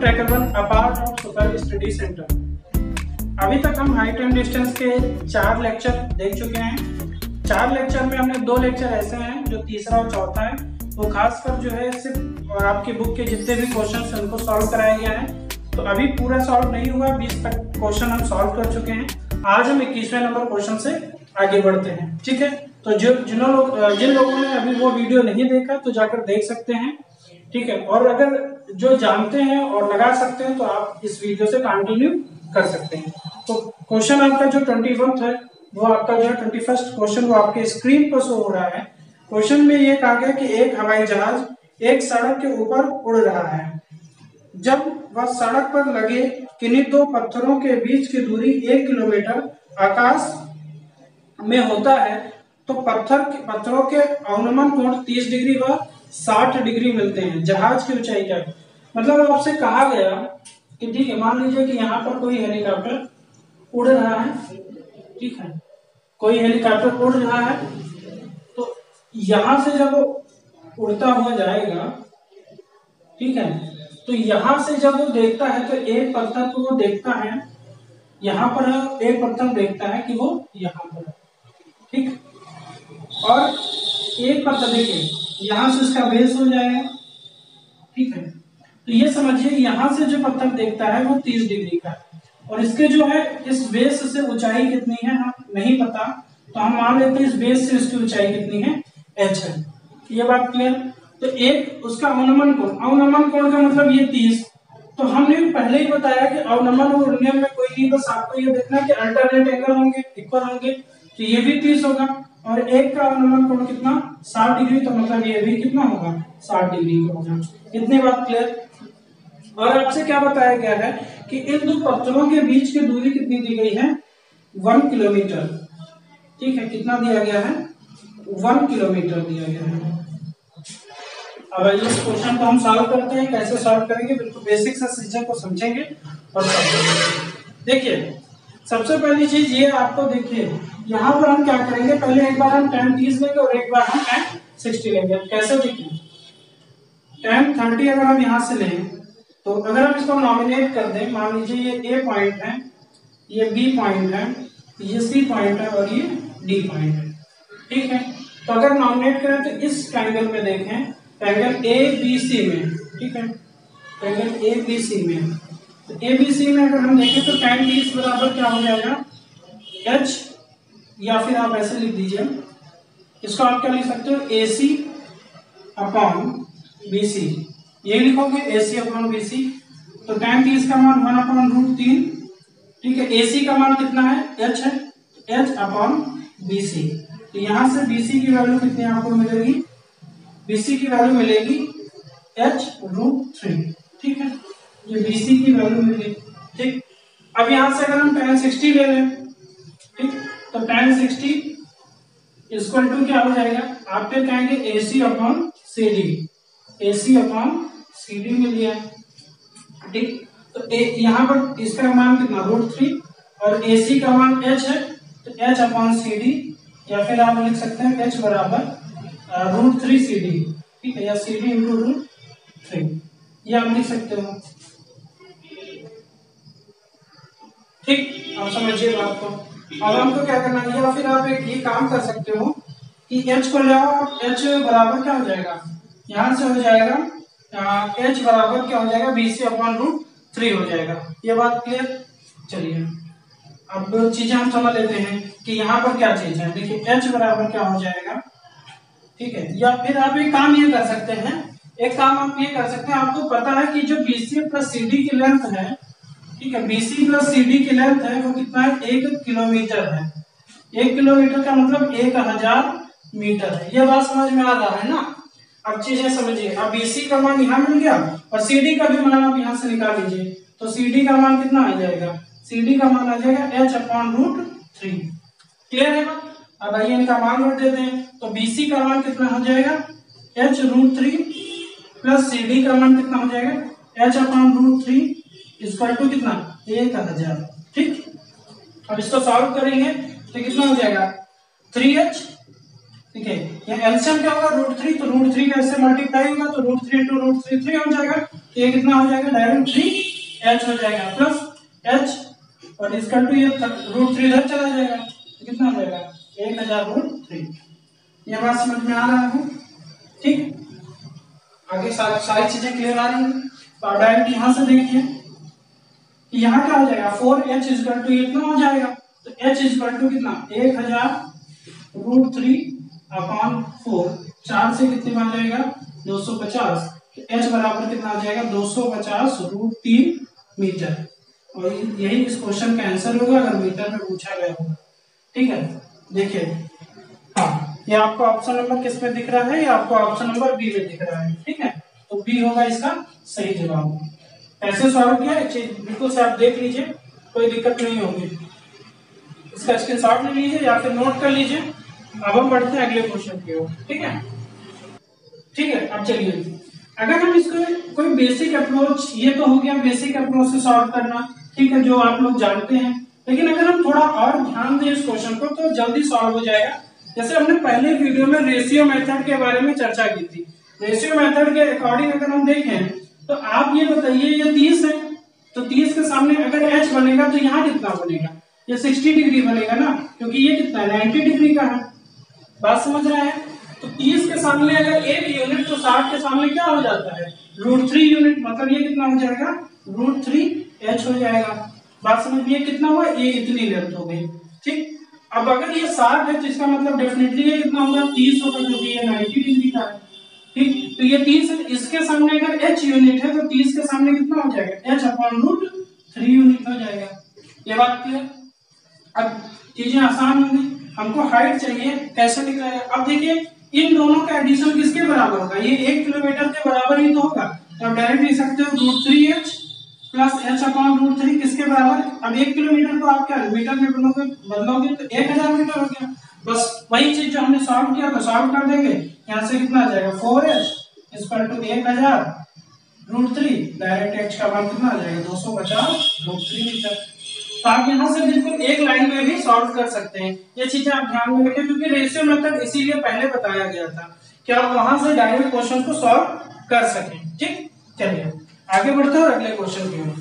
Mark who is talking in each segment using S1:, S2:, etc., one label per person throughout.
S1: Tracker one apart of super study centre. अभी तक हम हाइट एंड डिस्टेंस के 4 लेक्चर देख चुके हैं। 4 लेक्चर में हमने 2 लेक्चर ऐसे हैं जो तीसरा और चौथा है वो खासकर जो है सिर्फ और आपकी बुक के जितने भी क्वेश्चन उनको सॉल्व कराया गया है। तो अभी पूरा सॉल्व नहीं हुआ, 20 तक क्वेश्चन हम सॉल्व कर चुके हैं। आज हम 21वें नंबर क्वेश्चन से आगे बढ़ते हैं, ठीक है। तो जिन लोगों ने अभी वो वीडियो नहीं देखा तो जाकर देख सकते हैं, ठीक है। और अगर जो जानते हैं और लगा सकते हैं तो आप इस वीडियो से कंटिन्यू कर सकते हैं। तो क्वेश्चन आपका जो 21 है वो आपका जो है 21st क्वेश्चन वो आपके स्क्रीन पर शो हो रहा है। क्वेश्चन में ये कहा गया कि एक हवाई जहाज एक सड़क के ऊपर उड़ रहा है। जब वह सड़क पर लगे किन्हीं 2 पत्थरों के बीच की दूरी 1 किलोमीटर आकाश में होता है तो पत्थरों के अवनमन कोण 30 डिग्री व 60 डिग्री मिलते हैं। जहाज की ऊंचाई क्या है? मतलब आपसे कहा गया कि ठीक है, मान लीजिए कि यहाँ पर कोई हेलीकॉप्टर उड़ रहा है, ठीक है, कोई हेलीकॉप्टर उड़ रहा है। तो यहां से जब वो उड़ता हुआ जाएगा, ठीक है, तो यहां से जब वो देखता है तो एक पत्थर को वो देखता है यहाँ पर है, एक पत्थर देखता है कि वो यहाँ पर है, ठीक। और एक पत्थर देखिए यहां से उसका बेस हो जाएगा, ठीक है। तो ये समझिए यहां से जो पत्थर देखता है वो 30 डिग्री का है और इसके जो है इस बेस से ऊंचाई कितनी है हम नहीं पता, तो हम मान लेते हैं इस बेस से इसकी ऊंचाई कितनी है, h है। ये बात क्लियर? तो एक उसका अवनमन कोण का मतलब ये 30। तो हमने पहले ही बताया कि अवनमन और उन्नयन में कोई नहीं, बस आपको ये देखना कि अल्टरनेट एंगल होंगे, इक्वल होंगे, तो ये भी 30 होगा। और एक का अवनमन कोण कितना, 60 डिग्री, तो मतलब ये भी कितना होगा, 60 डिग्री का होगा। इतनी बात क्लियर? और आपसे क्या बताया गया है कि इन 2 पत्थरों के बीच की दूरी कितनी दी गई है, 1 किलोमीटर, ठीक है। कितना दिया गया है, 1 किलोमीटर दिया गया है। अब इस क्वेश्चन को हम सॉल्व करते हैं। कैसे सॉल्व करेंगे, बिल्कुल बेसिक से चीजों को समझेंगे और सॉल्व करेंगे। देखिए सबसे पहली चीज ये आपको देखिए यहाँ पर हम क्या करेंगे, पहले एक बार हम tan 30 लेंगे और एक बार हम tan 60 लेंगे। कैसे देखिए, tan 30 अगर हम यहाँ से लें तो अगर हम इसको नॉमिनेट कर दें, मान लीजिए ये A पॉइंट है, ये B पॉइंट है, ये C पॉइंट है और ये D पॉइंट है, ठीक है। तो अगर नॉमिनेट करें तो इस ट्रायंगल में देखें, ट्रायंगल ABC में, ठीक है, ट्रायंगल ABC में, तो ABC में अगर हम देखें तो tan 30 बराबर क्या हो जाएगा, h, या फिर आप ऐसे लिख दीजिए, इसको आप क्या लिख सकते हो, AC अपॉन BC, ये लिखोगे AC अपॉन BC। तो tan 30 का मान 1/√3, ठीक है। AC का मान कितना है, h है, h अपॉन BC। तो यहां से BC की वैल्यू कितनी आपको मिलेगी, BC की वैल्यू मिलेगी h√3, ठीक है। ये BC की वैल्यू मिलेगी, ठीक। अब यहां से अगर हम tan 60 ले लें, ठीक, तो tan 60 इक्वल टू क्या हो जाएगा, आप क्या कहेंगे, AC upon CD, AC upon CD मिल गया, ठीक। तो यहाँ पर इसका मान कितना, √3 और AC का मान h है, तो h अपॉन CD, या फिर आप लिख सकते हैं h बराबर √3 CD, ठीक है, या CD इंटू √3, ये आप लिख सकते हो, ठीक। आप समझिए बात को। अब हमको क्या करना है, या फिर आप एक ये काम कर सकते हो कि h को ले आओ, h बराबर क्या हो जाएगा, यहां से हो जाएगा h बराबर क्या हो जाएगा, BC अपॉन √3 हो जाएगा। ये बात क्लियर? चलिए अब चीजें हम समझ लेते हैं कि यहाँ पर क्या चीज है। देखिए h बराबर क्या हो जाएगा, ठीक है। या फिर आप एक काम ये कर सकते हैं, आपको पता है कि जो BC प्लस CD की लेंथ है, ठीक है, BC प्लस CD की लेंथ है वो कितना है, 1 किलोमीटर है। 1 किलोमीटर का मतलब 1000 मीटर है। ये बात समझ में आ रहा है ना? अब चीजें समझिए। अब BC का मान यहाँ मिल गया और CD का भी मान आप यहाँ से निकाल लीजिए, तो CD का मान कितना आ जाएगा, CD का मान आ जाएगा h अपॉन √3। क्लियर है बात? अब आइए इनका मान रख देते हैं, तो BC का मान कितना हो जाएगा, h√3 प्लस CD का मान कितना हो जाएगा, h अपॉन √3 इक्वल टू कितना, 1000, ठीक। अब इसको सॉल्व करेंगे तो कितना हो जाएगा, 3h ठीक है, ये एलसीएम क्या होगा √3, तो √3 का इससे मल्टीप्लाई होगा तो √3 × √3 3 हो जाएगा, तो ये कितना हो जाएगा डायरेक्ट 3h हो जाएगा प्लस h और इसका टू ये √3 इधर चला जाएगा तो कितना हो जाएगा 1000√3। ये बात समझ में आ रहा है? ठीक, आगे सारी चीजें क्लियर आ रही हैं। तो आप डायरेक्ट यहाँ से देखिए कि यहाँ क्या हो जाएगा 4h इक्वल टू कितना हो जाएगा, तो h इक्वल टू कितना 1000√3/4, 4 से कितने में आ जाएगा 250, तो h बराबर कितना आ जाएगा 250√3 मीटर। और यही इस क्वेश्चन का आंसर होगा अगर मीटर में पूछा गया होगा। ठीक है, देखिए हाँ, ये आपको ऑप्शन नंबर किस में दिख रहा है, ये आपको ऑप्शन नंबर बी में दिख रहा है। ठीक है, तो बी होगा इसका सही जवाब। ऐसे सॉल्व किया एक चीज बिल्कुल से आप देख लीजिए, कोई दिक्कत नहीं होगी। इसका स्क्रीनशॉट ले लीजिए या फिर नोट कर लीजिए। अब हम बढ़ते हैं अगले क्वेश्चन की ओर। ठीक है, ठीक है, अब चलिए अगर हम इसको कोई बेसिक अप्रोच, ये तो हो गया बेसिक अप्रोच से सॉल्व करना, ठीक है, जो आप लोग जानते हैं। लेकिन अगर हम थोड़ा और ध्यान दें इस क्वेश्चन को तो जल्दी सॉल्व हो जाएगा। जैसे हमने पहले वीडियो में रेशियो मेथड के बारे में चर्चा की थी। रेशियो मेथड के अकॉर्डिंग अगर हम देखें तो आप ये बताइए ये 30 है, तो 30 के सामने अगर h बनेगा तो यहाँ कितना बनेगा, ये 60 डिग्री बनेगा ना, क्योंकि ये कितना है 90 डिग्री का है। बात समझ रहे हैं? तो 30 के सामने अगर 1 यूनिट तो 60 के सामने क्या हो जाता है √3 यूनिट, मतलब ये कितना हो जाएगा √3h हो जाएगा। बात समझ में? कितना हुआ, ये इतनी लेंथ हो गई। ठीक, अब अगर ये 60 है तो इसका मतलब डेफिनेटली ये कितना होगा 30 होगा, क्योंकि ये 90 डिग्री का है। ठीक, तो ये 30 है, इसके सामने अगर h यूनिट है तो 30 के सामने कितना हो जाएगा h/√3 यूनिट हो जाएगा। ये बात क्लियर? अब चीजें आसान होंगी। हमको हाइट चाहिए, कैसे निकलेगा? अब देखिए इन दोनों का एडिशन किसके बराबर होगा, ये 1 किलोमीटर के बराबर ही तो होगा, तो आप डायरेक्ट लिख सकते हो √3h प्लस h/√3 किसके बराबर। अब 1 किलोमीटर को आप क्या मीटर में बदलोगे तो 1000 मीटर हो गया। बस वही चीज जो हमने सॉल्व किया तो सॉल्व कर देंगे। यहाँ से कितना आ जाएगा 4h = 1000√3, डायरेक्ट h का मान कितना आ जाएगा 250√3 मीटर। तो आप यहाँ से बिल्कुल एक लाइन में भी सॉल्व कर सकते हैं। ये चीजें आप ध्यान में रखें, क्योंकि रेशियो मेथड इसीलिए पहले बताया गया था कि आप वहां से डायरेक्ट क्वेश्चन को सॉल्व कर सकें। ठीक, चलिए आगे बढ़ते हैं और अगले क्वेश्चन की ओर।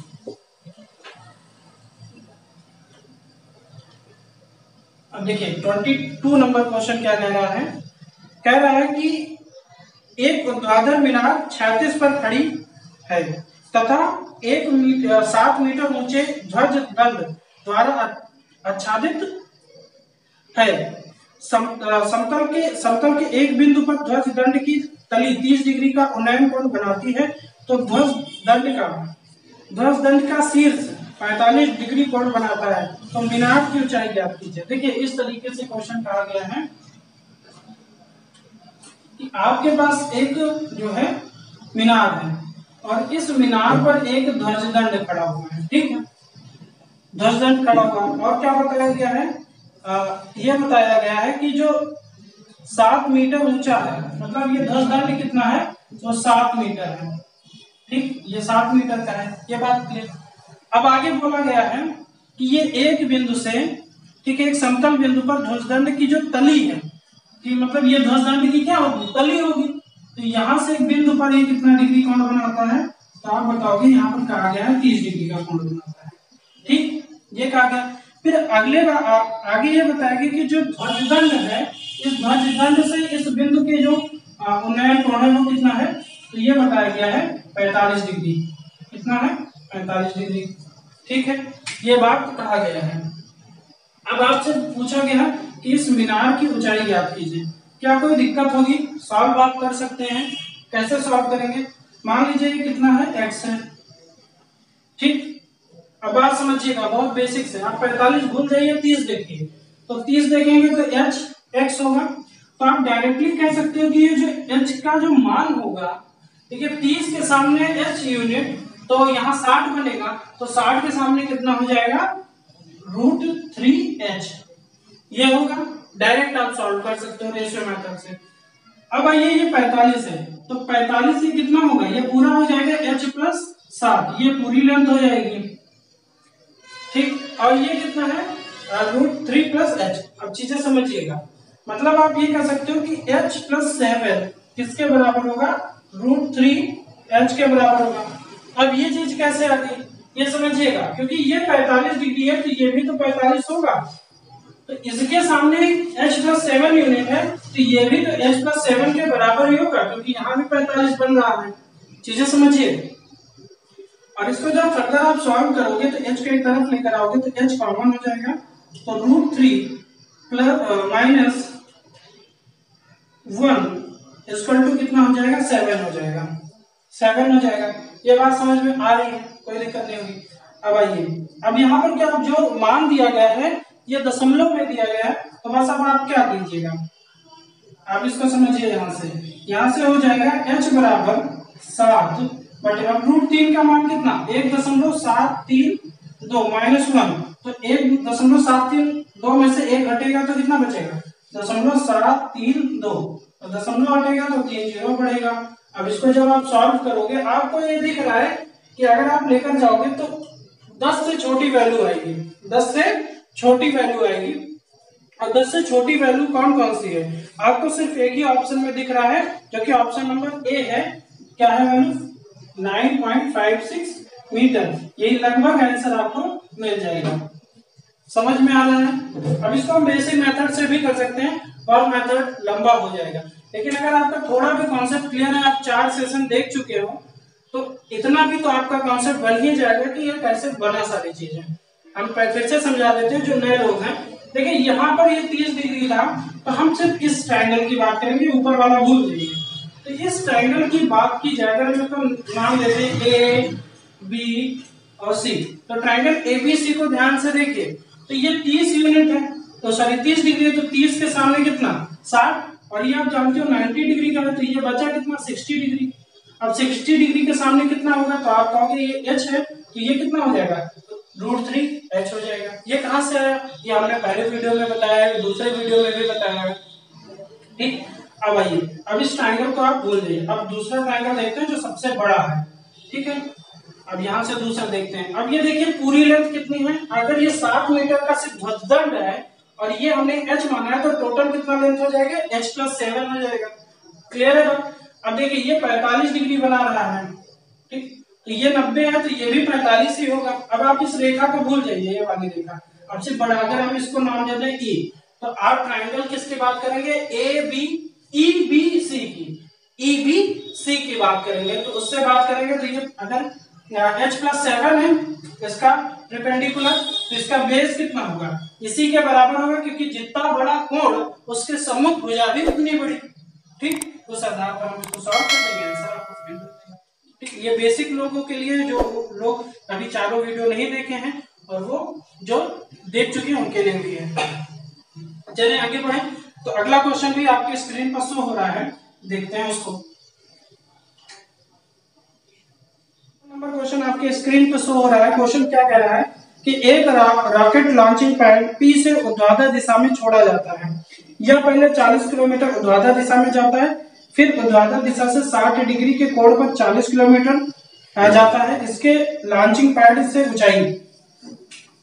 S1: अब देखिए 22 नंबर क्वेश्चन क्या कह रहा है, कह रहा है कि एक ऊर्ध्वाधर मीनार 36 पर खड़ी है तथा 7 मीटर ऊंचे ध्वज दंड द्वारा आच्छादित है। समतल के एक बिंदु पर ध्वज दंड की तली 30 डिग्री का उन्नयन कोण बनाती है, तो ध्वज दंड का शीर्ष 45 डिग्री कोण बनाता है, तो मीनार की ऊंचाई ज्ञात कीजिए। देखिए इस तरीके से क्वेश्चन कहा गया है कि आपके पास एक जो है मीनार है और इस मीनार पर एक ध्वजदंड खड़ा हुआ है। ठीक है, ध्वजदंड खड़ा हुआ है और क्या बताया गया है, यह बताया गया है कि जो 7 मीटर ऊंचा है, मतलब ये ध्वजदंड कितना है तो 7 मीटर है। ठीक, ये 7 मीटर का है, ये बात क्लियर। अब आगे बोला गया है कि ये एक बिंदु से, ठीक है, एक समतल बिंदु पर ध्वजदंड की जो तली है, कि मतलब ये ध्वजदंड की क्या होगी तली होगी, तो यहाँ से एक बिंदु पर ये कितना डिग्री कोण बनाता है, तो आप बताओगे यहाँ पर कहा गया है 30 डिग्री का कोण बनाता है। ठीक, ये कहा गया। फिर आगे ये बताएगा कि जो ध्वजदंड है, इस ध्वजदंड से इस बिंदु के जो उन्नयन कोण है वो कितना है, तो ये बताया गया है 45 डिग्री। कितना है 45 डिग्री। ठीक है, ये बात कहा गया है। अब आपसे पूछा गया कि इस मीनार की ऊंचाई ज्ञात कीजिए। क्या कोई दिक्कत होगी? सॉल्व आप कर सकते हैं। कैसे सॉल्व करेंगे? मान लीजिए ये कितना है x है। ठीक, अब बात समझिएगा, बहुत बेसिक से। आप 45 भूल जाइए, 30 देखिए, तो 30 देखेंगे तो h x होगा, तो आप डायरेक्टली कह सकते हो कि ये जो h का जो मान होगा, ठीक है, 30 के सामने h यूनिट, तो यहाँ 60 बनेगा, तो 60 के सामने कितना हो जाएगा √3h, ये होगा। डायरेक्ट आप सॉल्व कर सकते हो रेशियो मेथड से। अब आइए ये 45 है, तो 45 से कितना होगा, ये पूरा हो जाएगा h + 7, ये पूरी लेंथ हो जाएगी। ठीक, और ये कितना है √3 + h। अब चीजें समझिएगा, मतलब आप ये कह सकते हो कि h प्लस 7 किसके बराबर होगा, √3h के बराबर होगा। अब ये चीज कैसे आ गई ये समझिएगा, क्योंकि ये 45 डिग्री है तो ये भी तो 45 होगा, तो इसके सामने h प्लस 7 यूनिट है तो ये भी तो h प्लस 7 के बराबर ही होगा, क्योंकि यहाँ भी 45 बन रहा है। चीजें समझिए। और इसको जब फर्दर आप सॉल्व करोगे तो h को एक तरफ लेकर आओगे तो h कॉमन हो जाएगा, तो √3 प्लस माइनस 1 इक्वल टू कितना हो जाएगा, 7 हो जाएगा, 7 हो जाएगा। ये बात समझ में आ रही है, कोई दिक्कत नहीं होगी। अब आइए, अब यहाँ पर क्या जो मान दिया गया है ये दशमलव में दिया गया है, तो बस अब आप क्या कीजिएगा, आप इसको समझिए। यहाँ से हो जाएगा h बराबर 7 बटे अब √3 का मान कितना, 1.732 माइनस 1, तो 1.732 में से 1 घटेगा तो कितना बचेगा, 0.732, तो दशमलव हटेगा तो 3 जीरो बढ़ेगा। अब इसको जब आप सॉल्व करोगे आपको ये दिख रहा है कि अगर आप लेकर जाओगे तो 10 से छोटी वैल्यू आएगी, 10 से छोटी वैल्यू आएगी। और 10 से छोटी वैल्यू कौन कौन सी है, आपको सिर्फ एक ही ऑप्शन में दिख रहा है जो कि ऑप्शन नंबर ए है। क्या है वैल्यू, 9.56 मीटर। यही लगभग आंसर आपको मिल जाएगा। समझ में आ रहा है। अब इसको हम बेसिक मेथड से भी कर सकते हैं और मेथड लंबा हो जाएगा, लेकिन अगर आपका थोड़ा भी कॉन्सेप्ट क्लियर है, आप 4 सेशन देख चुके हो तो इतना भी तो आपका कॉन्सेप्ट बन ही जाएगा कि ये कैसे बना सारी चीजें। हम फिर से समझा देते हैं जो नए लोग हैं। देखिए यहाँ पर ये 30 डिग्री था, तो हम सिर्फ इस ट्रायंगल की बात करेंगे, ऊपर वाला भूल जाइए। तो इस ट्रायंगल की बात की जाए, अगर हम इसको नाम देते हैं ए बी और सी, तो ट्रायंगल एबीसी को ध्यान से देखिए, तो ये 30 यूनिट है, तो सॉरी 30 डिग्री है, तो 30 के सामने कितना 60, और ये आप जानते हो 90 डिग्री का है, तो ये बचा कितना 60 डिग्री। अब 60 डिग्री के सामने कितना होगा, तो आप कहोगे ये h है, तो ये कितना हो जाएगा, √3h हो जाएगा। ये कहां से आया, ये हमने पहले वीडियो में बताया है, दूसरे वीडियो में भी बताया है। ठीक, अब आइए, अब इस ट्रायंगल को आप भूल जाइए। अब दूसरा ट्रायंगल देखते हैं जो सबसे बड़ा है। ठीक है, अब यहां से दूसरा देखते हैं। अब ये देखिए पूरी लेंथ कितनी है, अगर ये 7 मीटर का सिर्फ ध्वजदंड है और ये हमने h माना है, तो टोटल कितना लेंथ हो जाएगा, h प्लस 7 हो जाएगा। क्लियर है बात। अब देखिए ये 45 डिग्री बना रहा है, ठीक, तो ये 90 है, तो ये भी 45 ही होगा। अब आप इस रेखा को भूल जाइए, ये वाली रेखा। अब से बड़ा, अगर हम इसको नाम देते हैं E, तो आप ट्रायंगल किसकी बात करेंगे, EBC की बात करेंगे। तो उससे बात करेंगे तो ये अगर h प्लस 7 है इसका परपेंडिकुलर, तो इसका बेस कितना होगा, इसी के बराबर होगा, क्योंकि जितना बड़ा कोण उसके सम्मुख भुजा भी उतनी बड़ी। ठीक, उस आधार पर हम इसको सॉल्व कर देंगे, आंसर आपको मिल जाएगा। ठीक, ये बेसिक लोगों के लिए जो लोग अभी चारों वीडियो नहीं देखे हैं और वो जो देख चुके हैं उनके लिए भी है। चलिए आगे बढ़े। तो अगला क्वेश्चन भी आपके स्क्रीन पर शो हो रहा है, देखते हैं उसको। नंबर क्वेश्चन आपके स्क्रीन पर शो हो रहा है। क्वेश्चन क्या कह रहा है कि एक रॉकेट लॉन्चिंग पैड P से ऊर्ध्वाधर दिशा में छोड़ा जाता है। यह पहले 40 किलोमीटर ऊर्ध्वाधर दिशा में जाता है, फिर ऊर्ध्वाधर दिशा से 60 डिग्री के कोण पर 40 किलोमीटर जाता है। इसके लॉन्चिंग पैड से ऊंचाई,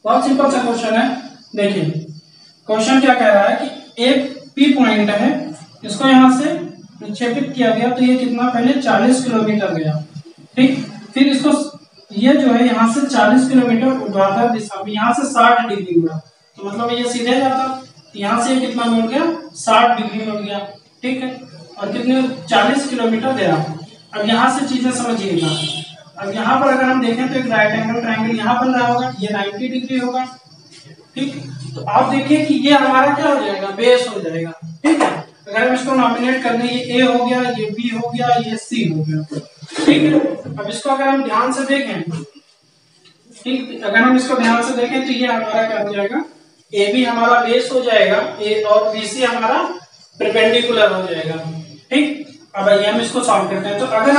S1: बहुत सिंपल सा क्वेश्चन है। देखिए क्वेश्चन क्या कह रहा है कि एक P पॉइंट है, इसको यहाँ से निक्षेपित किया गया, तो ये कितना पहले 40 किलोमीटर गया। ठीक, फिर इसको ये जो है यहाँ से 40 किलोमीटर ऊर्ध्वाधर दिशा में, यहाँ से 60 डिग्री हुआ, तो मतलब ये सीधे जाता, यहाँ से कितना मुड़ गया 60 डिग्री मुड़ गया। ठीक है, और कितने 40 किलोमीटर गया। अब यहाँ से चीजें समझिएगा। अब यहाँ पर अगर हम देखें तो एक राइट एंगल ट्रायंगल यहाँ बन रहा होगा, ये 90 डिग्री होगा। ठीक, तो आप देखिए कि ये हमारा क्या हो जाएगा, बेस हो जाएगा। ठीक है, अगर हम इसको नॉमिनेट कर दें, ये A हो गया, ये B हो गया, ये C हो गया। ठीक है, अब इसको अगर हम ध्यान से देखें, ठीक, अगर हम इसको ध्यान से देखें तो ये हमारा क्या हो जाएगा, AB हमारा बेस हो जाएगा, A और BC हमारा परपेंडिकुलर हो जाएगा। ठीक, अब आइए हम इसको सॉल्व करते हैं। तो अगर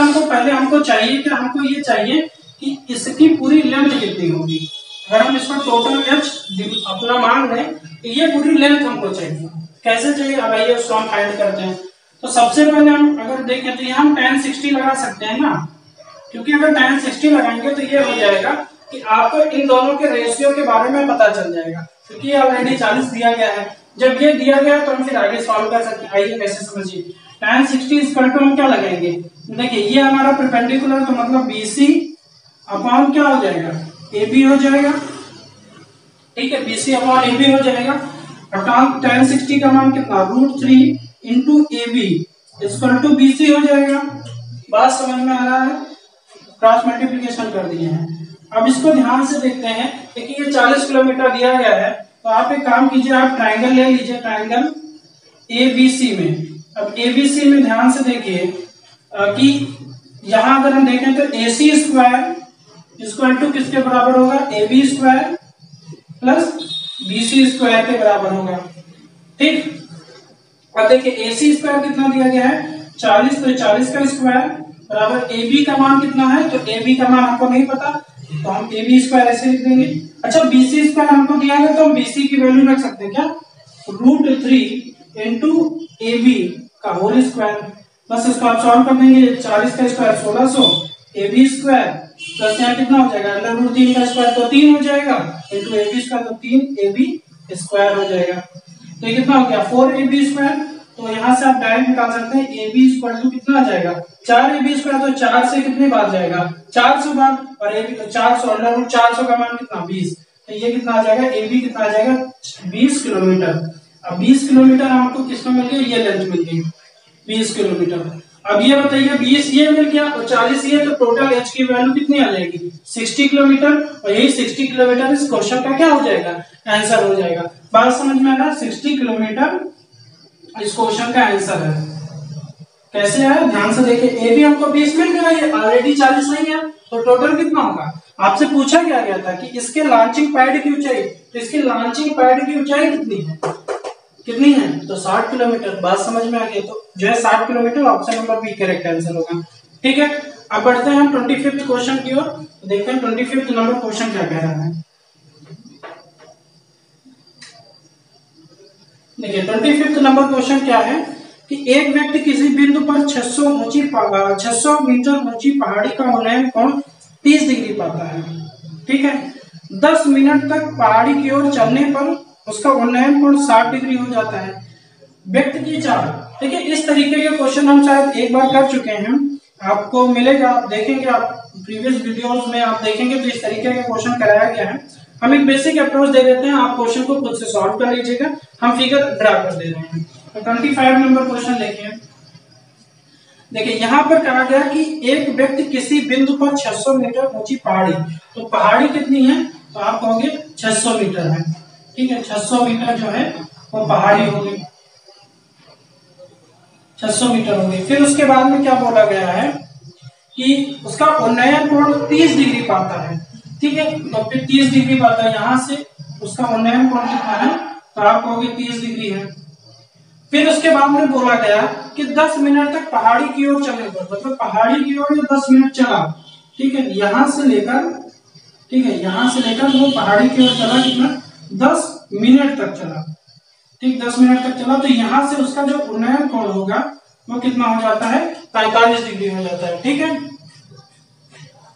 S1: हमको चाहिए क्या, हमको ये चाहिए कि इसकी पूरी लेंथ कितनी होगी। अगर हम इसको टोटल h अपना मान लें तो ये पूरी लेंथ हमको चाहिए। कैसे चाहिए, अब आइए उसको हम फाइंड करते हैं। तो सबसे पहले हम अगर देखें तो यहाँ हम tan 60 लगा सकते हैं ना, क्योंकि अगर tan 60 लगाएंगे तो ये हो जाएगा कि आपको इन दोनों के रेशियो के बारे में पता चल जाएगा। क्योंकि ये ऑलरेडी 40 दिया गया है। जब ये दिया गया तो हम फिर आगे सॉल्व कर सकते हैं। आइए कैसे समझिए। tan 60 इक्वल टू हम क्या लगाएंगे, देखिए ये हमारा परपेंडिकुलर तो मतलब BC अपॉन क्या हो जाएगा, AB हो जाएगा। ठीक है, BC अपॉन AB हो जाएगा। और tan 60 का मान कितना, √3 into AB equal to BC हो जाएगा। बात समझ में आ रहा है, क्रॉस मल्टीप्लिकेशन कर दिए हैं। अब इसको ध्यान से देखते हैं। देखिए ये 40 किलोमीटर दिया गया है, तो आप एक काम कीजिए, आप ट्राइंगल ले लीजिए, ट्राइंगल ABC में। अब ABC में ध्यान से देखिए कि यहां अगर हम देखें तो AC स्क्वायर इक्वल टू किसके बराबर होगा, AB square plus BC square के बराबर होगा। ठीक, अब देखिए AC स्क्वायर कितना दिया गया है 40, तो 40 का स्क्वायर बराबर AB का मान कितना है, तो AB का मान हमको नहीं पता तो हम AB स्क्वायर ऐसे लिख देंगे। अच्छा BC स्क्वायर हमको दिया है तो हम BC की वैल्यू रख सकते हैं क्या, √3 इंटू AB का होल स्क्वायर। बस इसको आप सॉल्व कर देंगे। 40 का स्क्वायर 1600, AB स्क्वायर प्लस यहाँ कितना हो जाएगा, √3 का स्क्वायर तो 3 हो जाएगा, इंटू AB स्क्वायर तो 3AB स्क्वायर हो जाएगा। तो ये कितना हो गया 4AB स्क्वायर। तो यहाँ से आप डायरेक्ट निकाल सकते हैं AB इक्वल टू कितना आ जाएगा, 4AB स्क्वायर। तो 4 से कितने बार जाएगा, 400 बार, और AB 400 अंडर 400 का मान कितना 20। तो ये कितना आ जाएगा, AB कितना आ जाएगा 20 किलोमीटर। अब 20 किलोमीटर हमको किसमें मिल गया, ये लेंथ मिल गई 20 किलोमीटर। अब ये बताइए 20 ये मिल गया और 40 ये, तो टोटल H की वैल्यू कितनी आ जाएगी 60 किलोमीटर। और यही 60 किलोमीटर इस क्वेश्चन का क्या हो जाएगा, आंसर हो जाएगा। बात समझ में आ रहा, 60 किलोमीटर इस क्वेश्चन का आंसर है। कैसे है, ध्यान से देखिए। AB हमको 20 मिल गया, ये ऑलरेडी 40 नहीं है, तो टोटल कितना होगा। आपसे पूछा गया था कि इसके लॉन्चिंग पैड की ऊंचाई, तो इसकी लॉन्चिंग पैड की ऊंचाई कितनी है, तो 60 किलोमीटर। बात समझ में आ गई, तो जो है 60 kilometre option number B correct answer होगा। ठीक है, अब बढ़ते हैं हम 25th क्वेश्चन की ओर। देखते हैं 25th नंबर क्वेश्चन क्या कह रहा है। देखिए 25th नंबर क्वेश्चन क्या है कि एक व्यक्ति किसी बिंदु पर 600 मीटर ऊंची पहाड़ी का उन्नयन कोण 30 डिग्री पाता है। ठीक है, 10 मिनट तक पहाड़ी की ओर चलने पर उसका उन्नयन कोण 60 डिग्री हो जाता है। व्यक्ति की चाल। देखिए इस तरीके के क्वेश्चन हम शायद एक बार कर चुके हैं, आपको मिलेगा, आप देखेंगे, आप प्रीवियस वीडियोस में आप देखेंगे तो इस तरीके का क्वेश्चन कराया गया है। हम एक बेसिक अप्रोच दे देते हैं, आप क्वेश्चन को खुद से सॉल्व कर लीजिएगा, हम फिगर ड्रा कर दे रहे हैं। तो 25 नंबर क्वेश्चन देखिए। देखिए यहाँ पर कहा गया कि एक व्यक्ति किसी बिंदु पर 600 मीटर ऊंची पहाड़ी, तो पहाड़ी कितनी है, तो आप कहोगे 600 मीटर है। ठीक है, 600 मीटर जो है वो पहाड़ी होगी, 600 मीटर होगी। फिर उसके बाद में क्या बोला गया है कि उसका उन्नयन कोण 30 डिग्री पाता है। ठीक है, तो फिर 30 डिग्री पाता है, यहाँ से उसका उन्नयन कोण कितना है, तो आप कहोगे 30 डिग्री है। फिर उसके बाद में बोला गया कि 10 मिनट तक पहाड़ी की ओर चलने पर, मतलब पहाड़ी की ओर 10 मिनट चला। ठीक है, यहां से लेकर, ठीक है, यहां से लेकर वो पहाड़ी की ओर चला कितना, 10 मिनट तक चला। ठीक, 10 मिनट तक चला, तो यहां से उसका जो उन्नयन कोण होगा वो कितना हो जाता है, 45 डिग्री हो जाता है। ठीक है,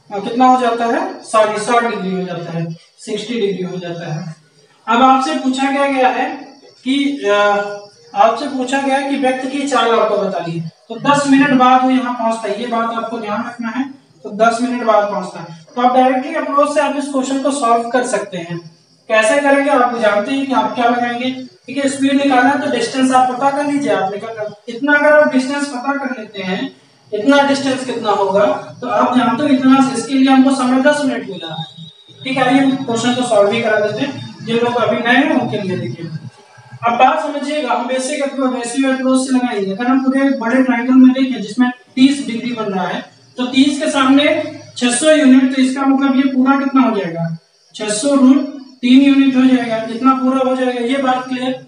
S1: कितना हो जाता है, 60 डिग्री हो जाता है, 60 डिग्री हो जाता है। अब आपसे पूछा गया है कि आपसे पूछा गया कि व्यक्ति की चाल आपको बताइए, तो 10 मिनट बाद वो यहाँ पहुंचता है, ये बात आपको ध्यान रखना है। तो 10 मिनट बाद पहुंचता है, तो आप डायरेक्टली अप्रोच से आप इस क्वेश्चन को सॉल्व कर सकते हैं। कैसे करेंगे, आप जानते हैं कि आप क्या लगाएंगे। ठीक है, स्पीड निकालना है तो डिस्टेंस आप पता कर लीजिए, आप निकल इतना, अगर आप डिस्टेंस पता कर लेते हैं, इतना डिस्टेंस कितना होगा, तो आप जानते हो इतना, इसके लिए हमको समय 10 मिनट मिला। ठीक है, आइए क्वेश्चन को सॉल्व भी करा देते हैं, जिन लोग अभी नए हैं उनके लिए। देखिए अब बात समझिएगा, हम बेसिक अप्रोच से लगाएंगे। अगर हम पूरे बड़े ट्रायंगल में देखें जिसमें 30 डिग्री बन रहा है, तो 30 के सामने 600 यूनिट, तो इसका मतलब ये पूरा कितना हो जाएगा, 600 √3 यूनिट हो जाएगा, इतना पूरा हो जाएगा। ये बात क्लियर।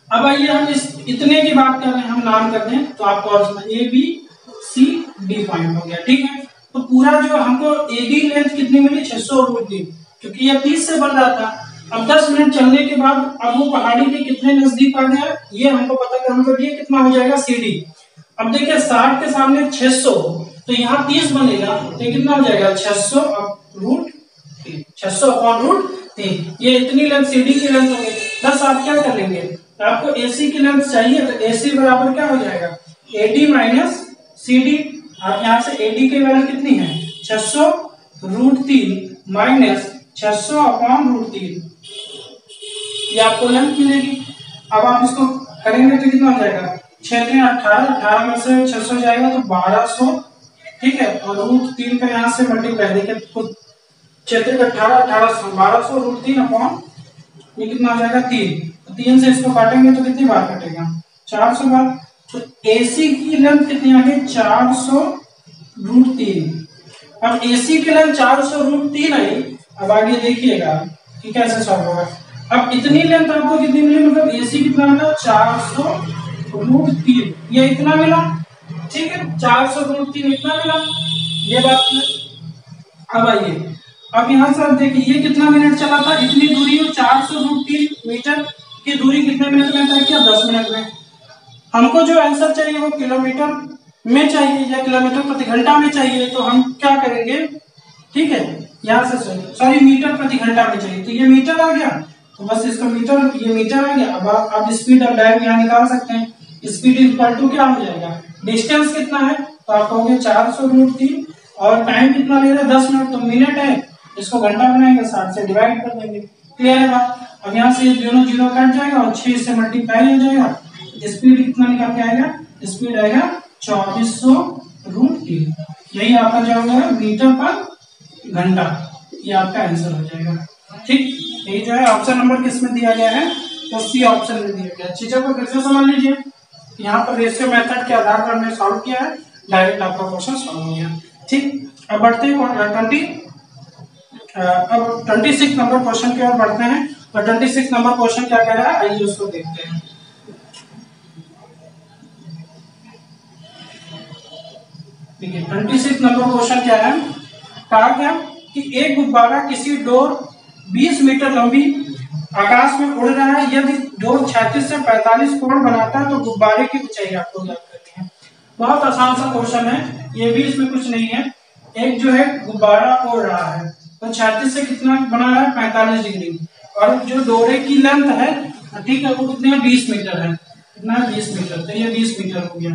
S1: अब आइए हम इस इतने की बात कर रहे हैं, हम नाम कर दें तो आपको ABCD पॉइंट हो गया। ठीक है, तो पूरा जो हमको AD लेंथ कितनी मिली, 600 √3, क्योंकि ये 30 से बन रहा था। अब 10 मिनट चलने के बाद अब वो पहाड़ी के कितने नजदीक आ गया, ये हमको पता करना, मतलब ये कितना हो जाएगा CD। अब देखिए 60 के सामने 600, तो यहाँ 30 बनेगा, तो कितना हो जाएगा 600 √3, 600 अपॉन 3। ये इतनी लेंथ CD की लेंथ होगी। बस आप क्या कर लेंगे, आपको AC की लेंथ चाहिए तो AC बराबर क्या हो जाएगा, AD माइनस CD। आप यहाँ से AD की वैल्यू कितनी है 600√3 माइनस 600/√3, ये आपको लेंथ मिलेगी। अब आप इसको करेंगे तो कितना हो जाएगा, 6 18, 18 में से 600 जाएगा तो 1200, ठीक है। और √3 का यहाँ से मल्टीप्लाई, देखिए तो 6 18, 1800 1200√3 अपॉन ये कितना हो जाएगा 3। तो 3 से इसको काटेंगे तो कितनी बार कटेगा, 400 बार। तो AC की लेंथ कितनी आ गई 400√3। अब AC की लेंथ 400√3 आई। अब आगे देखिएगा कि कैसे सॉल्व होगा। अब इतनी लेंथ आपको कितनी मिली, मतलब AC कितना मिला 400√3, ये इतना मिला, ठीक है। 400√3 इतना मिला, ये बात है। अब आइए, अब यहाँ से आप देखिए ये कितना मिनट चला था, इतनी दूरी हो 400√3 मीटर की दूरी कितने मिनट में तय किया, 10 मिनट में। हमको जो आंसर चाहिए वो किलोमीटर में चाहिए या किलोमीटर प्रति घंटा में चाहिए, तो हम क्या करेंगे, ठीक है, यहाँ से सॉरी मीटर प्रति घंटा में चाहिए, तो ये मीटर आ गया, तो बस इसको मीटर, ये मीटर आ गया। अब आप स्पीड ऑफ डायरेक्ट यहाँ निकाल सकते हैं, स्पीड इक्वल टू क्या हो जाएगा, डिस्टेंस कितना है, तो आप कहोगे 400√3 और टाइम कितना ले रहा है 10 मिनट, तो मिनट है, इसको घंटा बनाएंगे 60 से डिवाइड कर देंगे, क्लियर है बात। अब यहाँ से दोनों जीरो कट जाएगा और 6 से मल्टीप्लाई हो जाएगा, स्पीड कितना निकल के आएगा, स्पीड आएगा 2400√3, यही आपका जवाब है मीटर पर घंटा, ये आपका आंसर हो जाएगा, ठीक। यही जो है ऑप्शन नंबर किसमें दिया गया है, तो सी ऑप्शन में दिया गया है। चीजों को फिर से समझ लीजिए, यहाँ पर रेशियो मेथड के आधार पर हमने सॉल्व किया है, डायरेक्ट आपका क्वेश्चन सॉल्व हो गया, ठीक। अब बढ़ते हैं 26 नंबर क्वेश्चन की ओर बढ़ते हैं, और 26 नंबर क्वेश्चन क्या कह रहा है, आइए उसको देखते हैं। ठीक है, 26 नंबर क्वेश्चन क्या है, कहा गया कि एक गुब्बारा किसी डोर 20 मीटर लंबी आकाश में उड़ रहा है, यदि डोर 36 से 45 कोण बनाता है तो गुब्बारे की ऊंचाई आपको ज्ञात करनी है। बहुत आसान सा क्वेश्चन है, ये भी इसमें कुछ नहीं है। एक जो है गुब्बारा उड़ रहा है, तो 36 से कितना बना रहा है 45 डिग्री, और जो डोरे की लेंथ है, ठीक है, वो कितने 20 मीटर है, कितना 20 मीटर, तो ये 20 मीटर हो गया।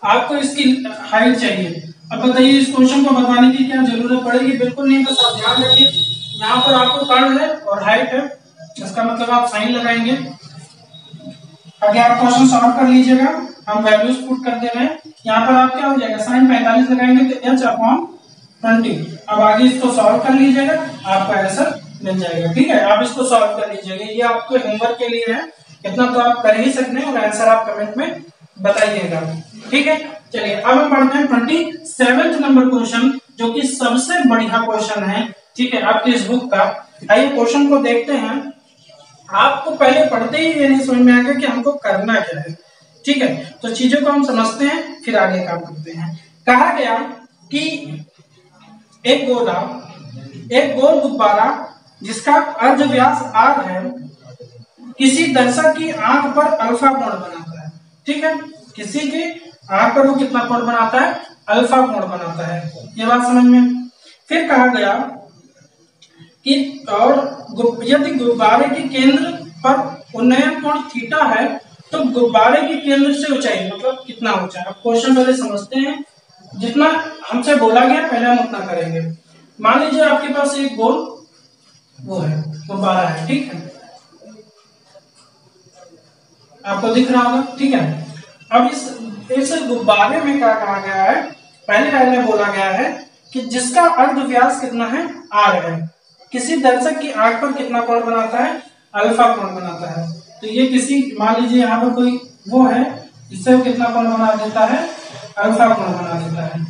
S1: आपको इसकी हाइट चाहिए। अब बताइए इस क्वेश्चन को बताने की क्या जरूरत पड़ेगी, बिल्कुल नहीं, बस आप ध्यान रखिए यहाँ पर आपको कर्ण है और हाइट है, इसका मतलब आप साइन लगाएंगे। आगे आप क्वेश्चन सॉल्व कर लीजिएगा, हम वैल्यूज पुट कर दे रहे हैं। यहाँ पर आप क्या हो जाएगा, साइन 45 लगाएंगे तो h/20। अब आगे इसको सॉल्व कर लीजिएगा, आपका आंसर मिल जाएगा, ठीक है। आप इसको सॉल्व कर लीजिएगा, ये आपके होमवर्क के लिए है, इतना तो आप कर ही सकते हैं, और आंसर आप कमेंट में बताइएगा, ठीक है। चलिए अब हम पढ़ते हैं 27 नंबर क्वेश्चन, जो कि सबसे बढ़िया क्वेश्चन है, ठीक है, आपके इस बुक का। आइए क्वेश्चन को देखते हैं। आपको पहले पढ़ते ही ये नहीं समझ में आएगा कि हमको करना क्या है, ठीक है। तो चीजों को हम समझते हैं, फिर आगे काम करते हैं। कहा गया कि एक गोल गुब्बारा जिसका अर्ध व्यास r है, किसी दर्शक की आंख पर अल्फा कोण बनाता है, ठीक है। किसी की आंख पर वो कितना कोण बनाता है, अल्फा कोण बनाता है, ये बात समझ में। फिर कहा गया कि और यदि गुब्बारे के केंद्र पर उन्नयन कोण थीटा है, तो गुब्बारे के केंद्र से ऊंचाई मतलब कितना ऊंचा है। अब क्वेश्चन पहले समझते हैं, जितना हमसे बोला गया पहले हम उतना करेंगे। मान लीजिए आपके पास एक गोल वो है गुब्बारा है, ठीक है, आपको दिख रहा होगा, ठीक है। अब इस गुब्बारे में क्या कहा गया है, पहले लाइन में बोला गया है कि जिसका अर्ध व्यास कितना है, r है, किसी दर्शक की आंख पर कितना कोण बनाता है, अल्फा कोण बनाता है। तो ये किसी, मान लीजिए यहाँ पर कोई वो है, इससे वो कितना कोण बना देता है, अल्फा कोण बना देता है,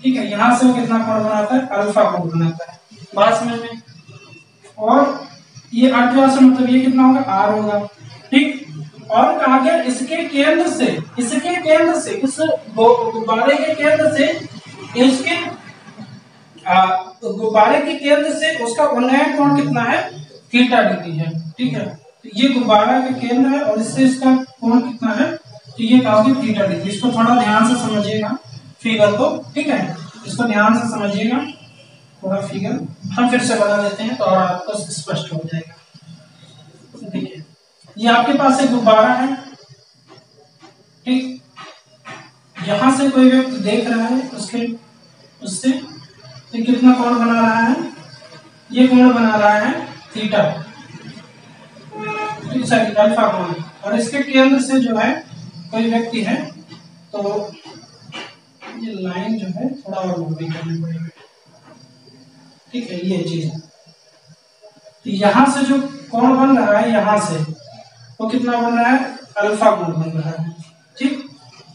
S1: ठीक है। यहाँ से वो कितना कोण बनाता है, अल्फा कोण बनाता है, बात समझ में। और ये अर्ध व्यास मतलब ये कितना होगा, r होगा, ठीक। और कहा गया इसके केंद्र से इस गुब्बारे के केंद्र से इसके गुब्बारे के केंद्र से उसका उन्नयन कोण कितना है, थीटा डिग्री है, ठीक है। तो ये गुब्बारा का केंद्र है और इससे इसका कोण कितना है, तो ये कहोगे थीटा डिग्री। इसको थोड़ा ध्यान से समझिएगा फिगर को, ठीक है, इसको ध्यान से समझिएगा। थोड़ा फिगर हम फिर से बना देते हैं तो और आपको स्पष्ट हो जाएगा। देखिए ये आपके पास एक गुब्बारा है, ठीक, यहां से कोई व्यक्ति देख रहा है उससे तो कितना कोण बना रहा है, ये कोण बना रहा है थीटा, सॉरी अल्फा कोण, और इसके केंद्र से जो है कोई व्यक्ति है तो ये लाइन जो है थोड़ा और लंबी करनी पड़ेगी, ठीक है, ये चीज है। तो यहां से जो कोण बन रहा है यहां से वो कितना बन रहा है, अल्फा कोण बन रहा है, ठीक,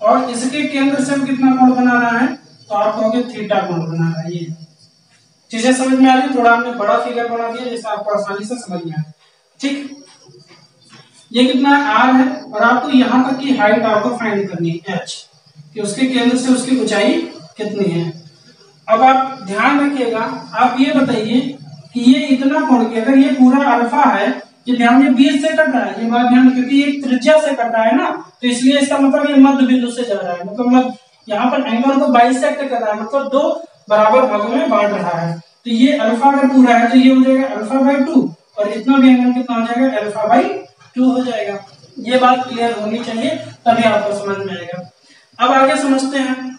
S1: और इसके केंद्र से वो कितना कोण बना रहा है, तो आप कहोगे थीटा कोण बना रहा है। ये चीजें समझ में आ रही, थोड़ा हमने बड़ा फिगर बना दिया जिससे आपको आसानी से समझ में आए, ठीक। ये कितना आर है और आपको यहाँ तक की हाइट आपको फाइंड करनी है एच, कि उसके केंद्र से उसकी ऊंचाई कितनी है। अब आप ध्यान रखिएगा, आप ये बताइए कि ये इतना कोण की अगर ये पूरा अल्फा है, ये ध्यान, ये 20 से कट रहा है, ये बात ध्यान, क्योंकि ये त्रिज्या से कट रहा है ना, तो इसलिए इसका मतलब ये मध्य बिंदु से जा रहा है, मतलब यहाँ पर एंगल को बाइसेक्ट कर रहा है, मतलब दो बराबर भागों में बांट रहा है। तो ये अल्फा अगर पूरा है तो ये हो जाएगा अल्फा बाई 2, और इतना भी एंगल कितना हो जाएगा, अल्फा बाई 2 हो जाएगा। ये बात क्लियर होनी चाहिए, तभी आपको समझ में आएगा। अब आगे समझते हैं।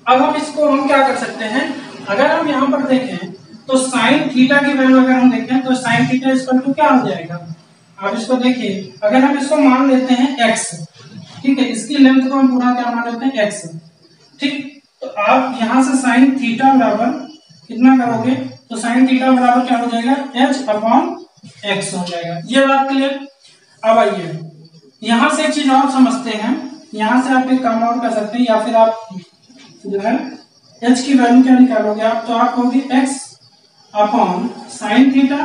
S1: अब हम इसको हम क्या कर सकते हैं, अगर हम यहाँ पर देखें तो साइन थीटा की वैल्यू अगर हम देखें तो साइन थीटा इक्वल टू क्या हो जाएगा, आप इसको देखिए, अगर हम इसको मान लेते हैं x, ठीक है, इसकी लेंथ को हम पूरा क्या मान लेते हैं x, ठीक, तो आप यहाँ से साइन थीटा बराबर कितना करोगे, तो साइन थीटा बराबर क्या हो जाएगा, h अपॉन x हो जाएगा। ये बात क्लियर। अब आइए यहाँ से एक चीज और समझते हैं, यहाँ से आप एक काम और कर सकते हैं, या फिर आप जो है h की वैल्यू क्या निकालोगे आप, तो आप कहोगे x अपॉन साइन थीटा,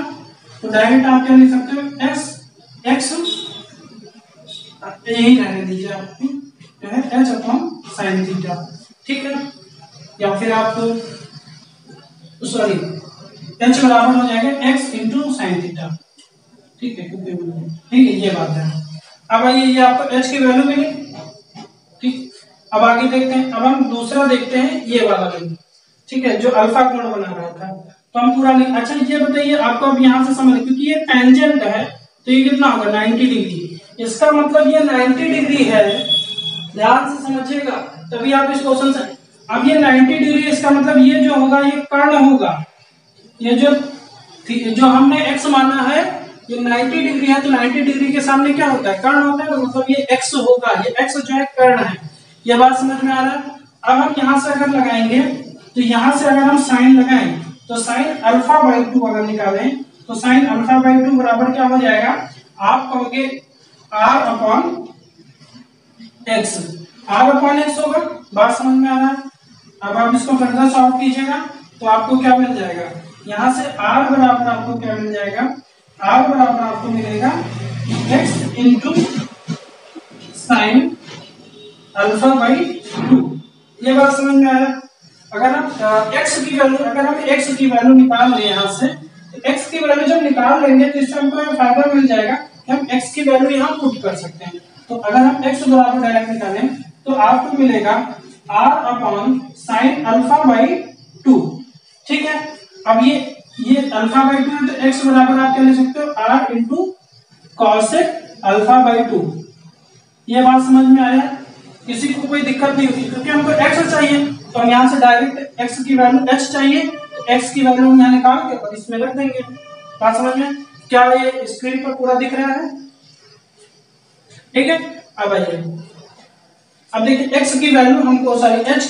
S1: तो डायरेक्ट आप क्या लिख सकते हो, x यही रहने दीजिए आप, जो है h अपॉन साइन थीटा, ठीक है, या फिर आप सॉरी h बराबर हो जाएगा x इंटू साइन थीटा, ठीक है, ठीक है, ये बात है। अब आइए ये आपको h की वैल्यू मिली, ठीक, अब आगे देखते हैं। अब हम दूसरा देखते हैं, ये वाला लिंक, ठीक है, जो अल्फा कोण बना रहा था, तो हम पूरा लिख, अच्छा ये बताइए आपको, अब यहाँ से समझ, क्योंकि ये टेंजेंट है तो ये कितना होगा 90 डिग्री, इसका मतलब ये 90 डिग्री है, ध्यान से समझिएगा तभी आप इस क्वेश्चन से, अब ये 90 डिग्री, इसका मतलब ये जो होगा ये कर्ण होगा, ये जो हमने x माना है ये 90 डिग्री है, तो 90 डिग्री के सामने क्या होता है, कर्ण होता है, तो मतलब ये x होगा, ये x जो है कर्ण है। ये बात समझ में आ रहा है। अब हम यहाँ से अगर लगाएंगे तो यहाँ से अगर हम साइन लगाएं तो साइन अल्फा बाई 2 अगर निकालें तो साइन अल्फा बाई 2 बराबर क्या हो जाएगा, आप कहोगे r upon x, r upon x होगा, बात समझ में आ रहा है। अब आप इसको फर्दर सॉल्व कीजिएगा तो आपको क्या मिल जाएगा, यहाँ से r बराबर आपको क्या मिल जाएगा, r बराबर आपको मिलेगा x into sine alpha by 2। ये बात समझ में आया। अगर हम x की वैल्यू, अगर हम x की वैल्यू निकाल लें यहाँ से, तो x की वैल्यू जब निकाल लेंगे तो इससे हमको फायदा मिल जाएगा कि हम x की वैल्यू यहाँ पुट कर सकते हैं। तो अगर हम x बराबर डायरेक्ट निकालें तो आपको मिलेगा r upon sine alpha by 2, ठीक है। अब ये अल्फा बाई 2 है तो x बराबर आप क्या ले सकते हो, r into cosec alpha by 2। ये बात समझ में आया, किसी को कोई दिक्कत नहीं होती, क्योंकि हमको x चाहिए तो हम यहाँ से डायरेक्ट x की वैल्यू h चाहिए तो x की वैल्यू हम यहाँ निकाल के और इसमें रख देंगे। बात समझ में, क्या ये स्क्रीन पर पूरा दिख रहा है, ठीक है। अब आइए, अब देखिए x की वैल्यू हमको, सॉरी x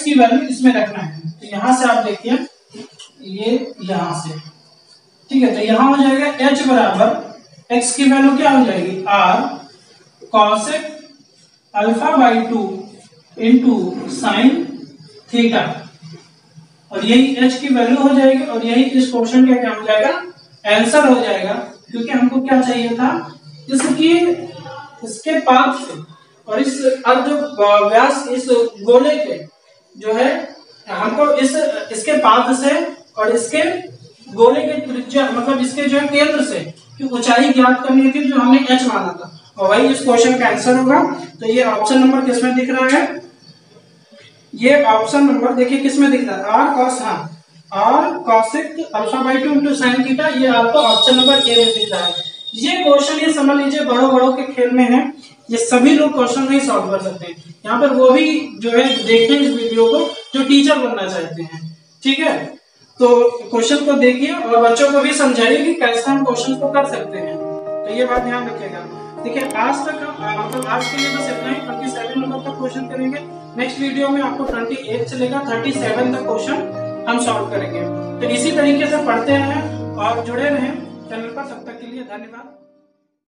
S1: की वैल्यू इसमें रखना है, तो यहाँ से आप देखिए ये यहाँ से, ठीक है, तो यहाँ हो जाएगा h बराबर x की वैल्यू क्या हो जाएगी, r cosec alpha by 2 into sine theta, और यही h की वैल्यू हो जाएगी और यही इस क्वेश्चन का क्या हो जाएगा, आंसर हो जाएगा। क्योंकि हमको क्या चाहिए था, इसके पाथ से और इस अर्ध व्यास इस गोले के जो है, हमको इसके पाथ से और इसके गोले के त्रिज्या, मतलब इसके जो है केंद्र से की ऊंचाई ज्ञात करनी थी, जो हमने h माना था, और वही इस क्वेश्चन का आंसर होगा। तो ये ऑप्शन नंबर किसमें दिख रहा है, ये ऑप्शन नंबर देखिए किसमें दिख रहा है, आर कॉस, हाँ R cosec alpha by 2 into sine theta, ये आपको ऑप्शन नंबर ए में दिख रहा है। ये क्वेश्चन ये समझ लीजिए बड़ों बड़ों के खेल में है, ये सभी लोग क्वेश्चन नहीं सॉल्व कर सकते हैं। यहाँ पर वो भी जो है देखें इस वीडियो को जो टीचर बनना चाहते हैं, ठीक है। तो क्वेश्चन को देखिए और बच्चों को भी समझाइए कि कैसे हम क्वेश्चन को कर सकते हैं, तो ये बात ध्यान रखिएगा। देखिए आज तक मतलब आज के लिए बस इतना ही, 27 नंबर तक क्वेश्चन करेंगे। नेक्स्ट वीडियो में आपको 28 से लेकर 37 तक क्वेश्चन हम सॉल्व करेंगे। तो इसी तरीके से पढ़ते रहें और जुड़े रहें चैनल पर। तब तक के लिए धन्यवाद।